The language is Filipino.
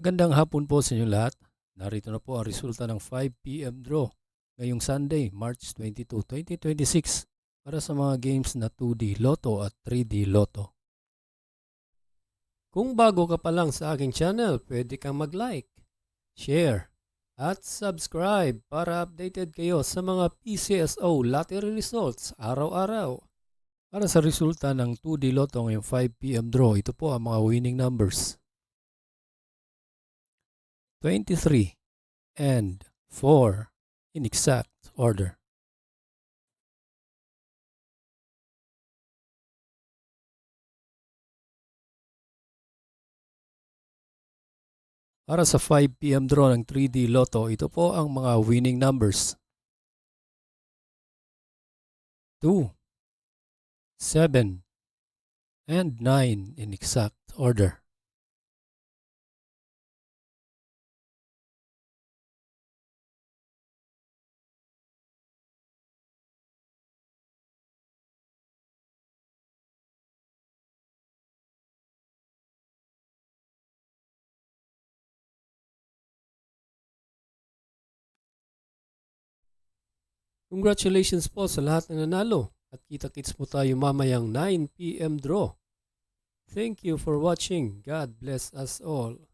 Magandang hapon po sa inyo lahat. Narito na po ang resulta ng 5 p.m. draw ngayong Sunday, March 22, 2026 para sa mga games na 2D Lotto at 3D Lotto. Kung bago ka pa lang sa aking channel, pwede kang mag-like, share, at subscribe para updated kayo sa mga PCSO lottery results araw-araw. Para sa resulta ng 2D Lotto ngayong 5 p.m. draw, ito po ang mga winning numbers. 23 and 4 in exact order. Para sa 5 p.m. draw ng 3D Lotto, ito po ang mga winning numbers. 2, 7, and 9 in exact order. Congratulations po sa lahat na nanalo at kita-kits mo tayo mamayang 9 p.m. draw. Thank you for watching. God bless us all.